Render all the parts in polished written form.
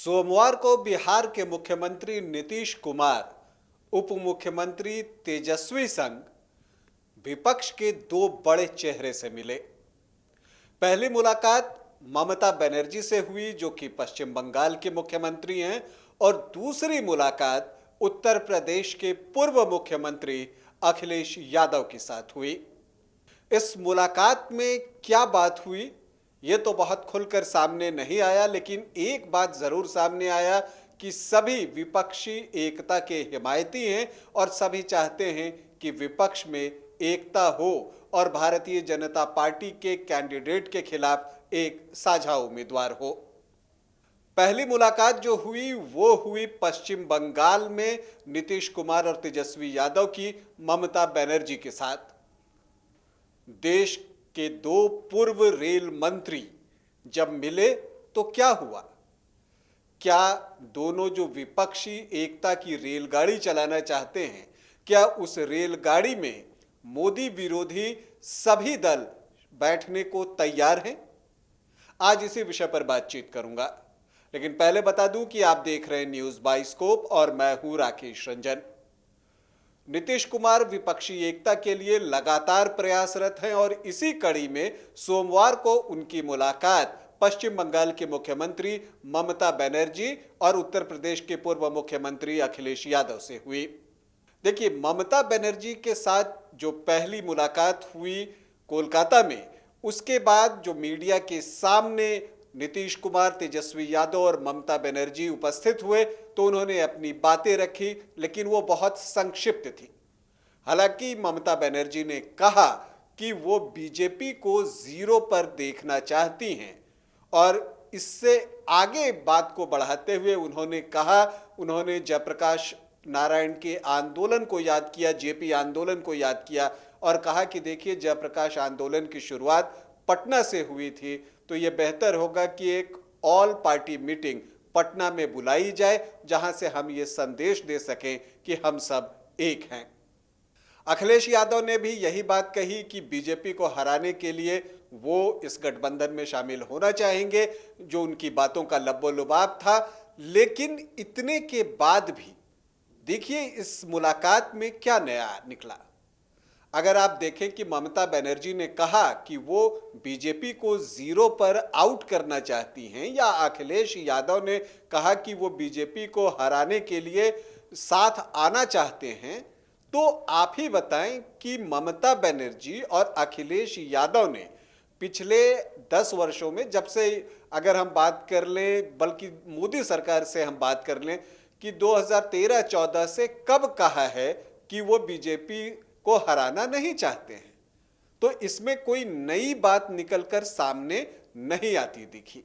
सोमवार को बिहार के मुख्यमंत्री नीतीश कुमार, उप मुख्यमंत्री तेजस्वी संग विपक्ष के दो बड़े चेहरे से मिले। पहली मुलाकात ममता बनर्जी से हुई, जो कि पश्चिम बंगाल के मुख्यमंत्री हैं, और दूसरी मुलाकात उत्तर प्रदेश के पूर्व मुख्यमंत्री अखिलेश यादव के साथ हुई। इस मुलाकात में क्या बात हुई ये तो बहुत खुलकर सामने नहीं आया, लेकिन एक बात जरूर सामने आया कि सभी विपक्षी एकता के हिमायती हैं और सभी चाहते हैं कि विपक्ष में एकता हो और भारतीय जनता पार्टी के कैंडिडेट के खिलाफ एक साझा उम्मीदवार हो। पहली मुलाकात जो हुई वो हुई पश्चिम बंगाल में नीतीश कुमार और तेजस्वी यादव की ममता बनर्जी के साथ। देश के दो पूर्व रेल मंत्री जब मिले तो क्या हुआ? क्या दोनों जो विपक्षी एकता की रेलगाड़ी चलाना चाहते हैं, क्या उस रेलगाड़ी में मोदी विरोधी सभी दल बैठने को तैयार हैं? आज इसी विषय पर बातचीत करूंगा, लेकिन पहले बता दूं कि आप देख रहे हैं न्यूज बाइस्कोप और मैं हूं राकेश रंजन। नीतीश कुमार विपक्षी एकता के लिए लगातार प्रयासरत हैं और इसी कड़ी में सोमवार को उनकी मुलाकात पश्चिम बंगाल के मुख्यमंत्री ममता बनर्जी और उत्तर प्रदेश के पूर्व मुख्यमंत्री अखिलेश यादव से हुई। देखिए, ममता बनर्जी के साथ जो पहली मुलाकात हुई कोलकाता में, उसके बाद जो मीडिया के सामने नीतीश कुमार, तेजस्वी यादव और ममता बनर्जी उपस्थित हुए तो उन्होंने अपनी बातें रखी, लेकिन वो बहुत संक्षिप्त थी। हालांकि ममता बनर्जी ने कहा कि वो बीजेपी को जीरो पर देखना चाहती हैं और इससे आगे बात को बढ़ाते हुए उन्होंने जयप्रकाश नारायण के आंदोलन को याद किया, जेपी आंदोलन को याद किया और कहा कि देखिए, जयप्रकाश आंदोलन की शुरुआत पटना से हुई थी, तो यह बेहतर होगा कि एक ऑल पार्टी मीटिंग पटना में बुलाई जाए, जहां से हम ये संदेश दे सकें कि हम सब एक हैं। अखिलेश यादव ने भी यही बात कही कि बीजेपी को हराने के लिए वो इस गठबंधन में शामिल होना चाहेंगे, जो उनकी बातों का लब्बो-लुबाब था। लेकिन इतने के बाद भी देखिए इस मुलाकात में क्या नया निकला। अगर आप देखें कि ममता बनर्जी ने कहा कि वो बीजेपी को जीरो पर आउट करना चाहती हैं, या अखिलेश यादव ने कहा कि वो बीजेपी को हराने के लिए साथ आना चाहते हैं, तो आप ही बताएं कि ममता बनर्जी और अखिलेश यादव ने पिछले 10 वर्षों में, जब से अगर हम बात कर लें, बल्कि मोदी सरकार से हम बात कर लें कि 2013-14 से कब कहा है कि वो बीजेपी को हराना नहीं चाहते हैं, तो इसमें कोई नई बात निकलकर सामने नहीं आती दिखी।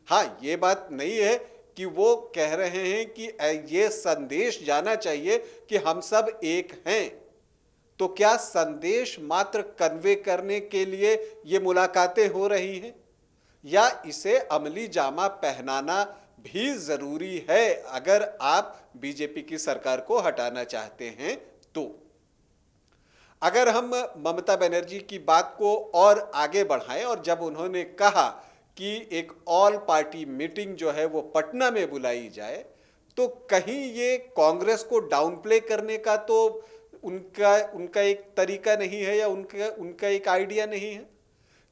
हाँ, ये बात नहीं है कि वो कह रहे हैं कि ये संदेश जाना चाहिए कि हम सब एक हैं। तो क्या संदेश मात्र कन्वे करने के लिए ये मुलाकातें हो रही हैं, या इसे अमली जामा पहनाना भी जरूरी है अगर आप बीजेपी की सरकार को हटाना चाहते हैं? तो अगर हम ममता बनर्जी की बात को और आगे बढ़ाएं, और जब उन्होंने कहा कि एक ऑल पार्टी मीटिंग जो है वो पटना में बुलाई जाए, तो कहीं ये कांग्रेस को डाउन प्ले करने का तो उनका एक तरीका नहीं है, या उनका एक आइडिया नहीं है।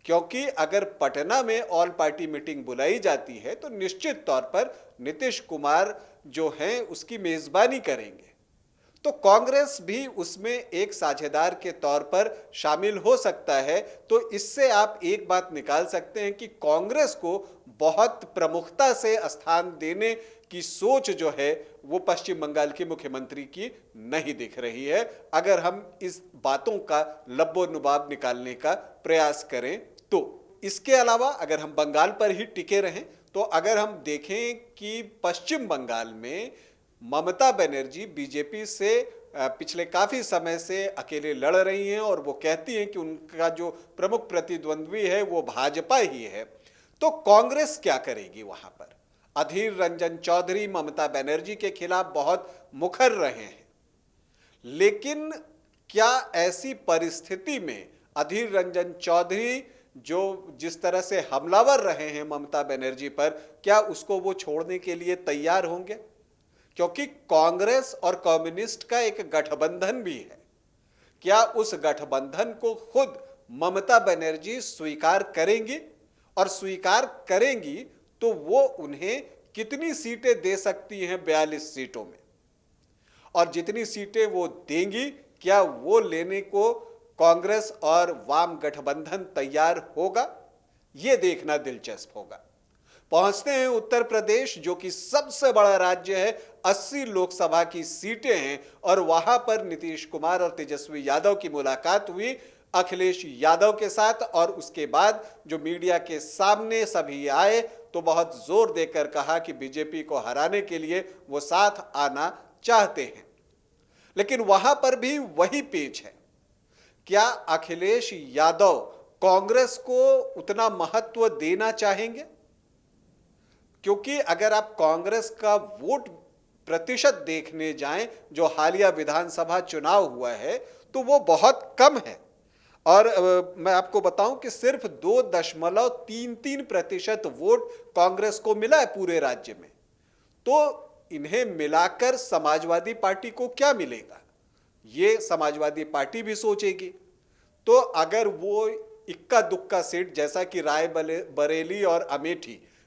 क्योंकि अगर पटना में ऑल पार्टी मीटिंग बुलाई जाती है तो निश्चित तौर पर नीतीश कुमार जो हैं उसकी मेजबानी करेंगे, तो कांग्रेस भी उसमें एक साझेदार के तौर पर शामिल हो सकता है। तो इससे आप एक बात निकाल सकते हैं कि कांग्रेस को बहुत प्रमुखता से स्थान देने की सोच जो है वो पश्चिम बंगाल के मुख्यमंत्री की नहीं दिख रही है, अगर हम इस बातों का लब्बो-लुबाब निकालने का प्रयास करें तो। इसके अलावा अगर हम बंगाल पर ही टिके रहें, तो अगर हम देखें कि पश्चिम बंगाल में ममता बनर्जी बीजेपी से पिछले काफी समय से अकेले लड़ रही हैं और वो कहती हैं कि उनका जो प्रमुख प्रतिद्वंद्वी है वो भाजपा ही है। तो कांग्रेस क्या करेगी वहां पर? अधीर रंजन चौधरी ममता बनर्जी के खिलाफ बहुत मुखर रहे हैं, लेकिन क्या ऐसी परिस्थिति में अधीर रंजन चौधरी जो जिस तरह से हमलावर रहे हैं ममता बनर्जी पर, क्या उसको वो छोड़ने के लिए तैयार होंगे? क्योंकि कांग्रेस और कम्युनिस्ट का एक गठबंधन भी है। क्या उस गठबंधन को खुद ममता बनर्जी स्वीकार करेंगी? और स्वीकार करेंगी तो वो उन्हें कितनी सीटें दे सकती हैं? 42 सीटों में। और जितनी सीटें वो देंगी, क्या वो लेने को कांग्रेस और वाम गठबंधन तैयार होगा? ये देखना दिलचस्प होगा। पहुंचते हैं उत्तर प्रदेश, जो कि सबसे बड़ा राज्य है, 80 लोकसभा की सीटें हैं, और वहां पर नीतीश कुमार और तेजस्वी यादव की मुलाकात हुई अखिलेश यादव के साथ। और उसके बाद जो मीडिया के सामने सभी आए तो बहुत जोर देकर कहा कि बीजेपी को हराने के लिए वो साथ आना चाहते हैं। लेकिन वहां पर भी वही पेच है। क्या अखिलेश यादव कांग्रेस को उतना महत्व देना चाहेंगे? क्योंकि अगर आप कांग्रेस का वोट प्रतिशत देखने जाएं जो हालिया विधानसभा चुनाव हुआ है, तो वो बहुत कम है। और मैं आपको बताऊं कि सिर्फ 2.33% वोट कांग्रेस को मिला है पूरे राज्य में। तो इन्हें मिलाकर समाजवादी पार्टी को क्या मिलेगा, ये समाजवादी पार्टी भी सोचेगी। तो अगर वो इक्का दुक्का सीट, जैसा कि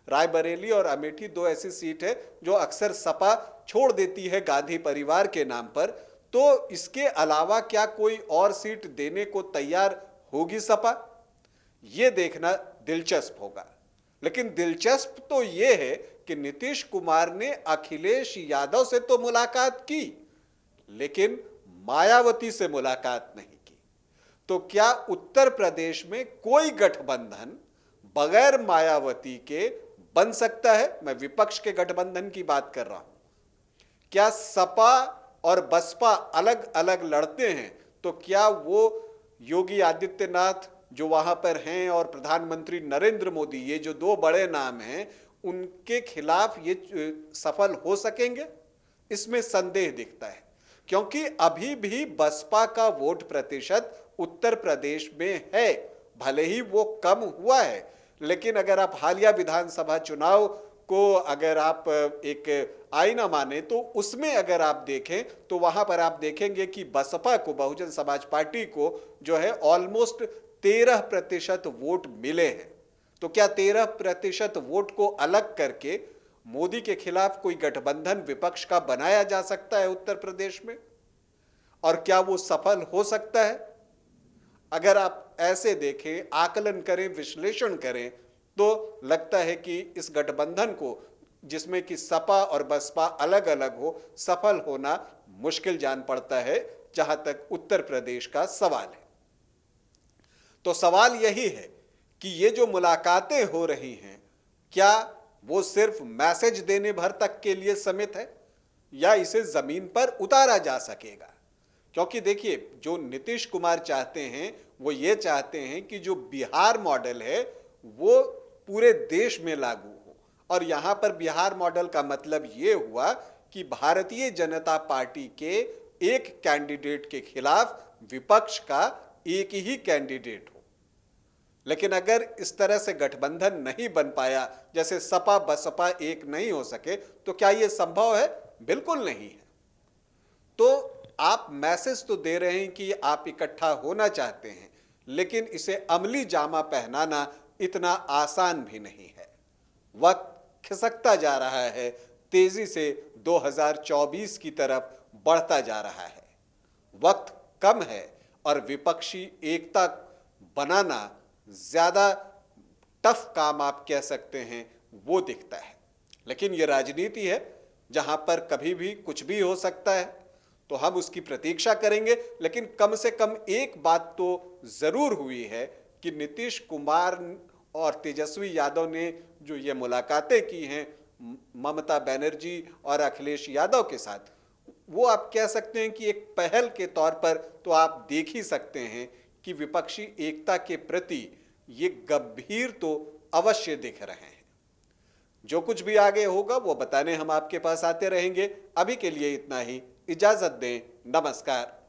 रायबरेली और अमेठी दो ऐसी सीट है जो अक्सर सपा छोड़ देती है गांधी परिवार के नाम पर, तो इसके अलावा क्या कोई और सीट देने को तैयार होगी सपा? ये देखना दिलचस्प होगा। लेकिन दिलचस्प तो ये है कि नीतीश कुमार ने अखिलेश यादव से तो मुलाकात की, लेकिन मायावती से मुलाकात नहीं की। तो क्या उत्तर प्रदेश में कोई गठबंधन बगैर मायावती के बन सकता है? मैं विपक्ष के गठबंधन की बात कर रहा हूं। क्या सपा और बसपा अलग अलग लड़ते हैं तो क्या वो योगी आदित्यनाथ जो वहां पर हैं और प्रधानमंत्री नरेंद्र मोदी, ये जो दो बड़े नाम हैं, उनके खिलाफ ये सफल हो सकेंगे? इसमें संदेह दिखता है। क्योंकि अभी भी बसपा का वोट प्रतिशत उत्तर प्रदेश में है, भले ही वो कम हुआ है, लेकिन अगर आप हालिया विधानसभा चुनाव को अगर आप एक आईना माने तो उसमें अगर आप देखें तो वहां पर आप देखेंगे कि बसपा को, बहुजन समाज पार्टी को जो है ऑलमोस्ट 13% वोट मिले हैं। तो क्या 13% वोट को अलग करके मोदी के खिलाफ कोई गठबंधन विपक्ष का बनाया जा सकता है उत्तर प्रदेश में? और क्या वो सफल हो सकता है? अगर आप ऐसे देखें, आकलन करें, विश्लेषण करें, तो लगता है कि इस गठबंधन को, जिसमें कि सपा और बसपा अलग अलग हो, सफल होना मुश्किल जान पड़ता है जहां तक उत्तर प्रदेश का सवाल है। तो सवाल यही है कि ये जो मुलाकातें हो रही हैं, क्या वो सिर्फ मैसेज देने भर तक के लिए सीमित है या इसे जमीन पर उतारा जा सकेगा? क्योंकि देखिए, जो नीतीश कुमार चाहते हैं वो ये चाहते हैं कि जो बिहार मॉडल है वो पूरे देश में लागू हो। और यहां पर बिहार मॉडल का मतलब ये हुआ कि भारतीय जनता पार्टी के एक कैंडिडेट के खिलाफ विपक्ष का एक ही कैंडिडेट हो। लेकिन अगर इस तरह से गठबंधन नहीं बन पाया, जैसे सपा बसपा एक नहीं हो सके, तो क्या यह संभव है? बिल्कुल नहीं है। तो आप मैसेज तो दे रहे हैं कि आप इकट्ठा होना चाहते हैं, लेकिन इसे अमली जामा पहनाना इतना आसान भी नहीं है। वक्त खिसकता जा रहा है, तेजी से 2024 की तरफ बढ़ता जा रहा है। वक्त कम है और विपक्षी एकता बनाना ज्यादा टफ काम आप कह सकते हैं, वो दिखता है। लेकिन ये राजनीति है जहां पर कभी भी कुछ भी हो सकता है, तो हम उसकी प्रतीक्षा करेंगे। लेकिन कम से कम एक बात तो जरूर हुई है कि नीतीश कुमार और तेजस्वी यादव ने जो ये मुलाकातें की हैं ममता बनर्जी और अखिलेश यादव के साथ, वो आप कह सकते हैं कि एक पहल के तौर पर तो आप देख ही सकते हैं कि विपक्षी एकता के प्रति ये गंभीर तो अवश्य दिख रहे हैं। जो कुछ भी आगे होगा वो बताने हम आपके पास आते रहेंगे। अभी के लिए इतना ही, इजाजत दें, नमस्कार।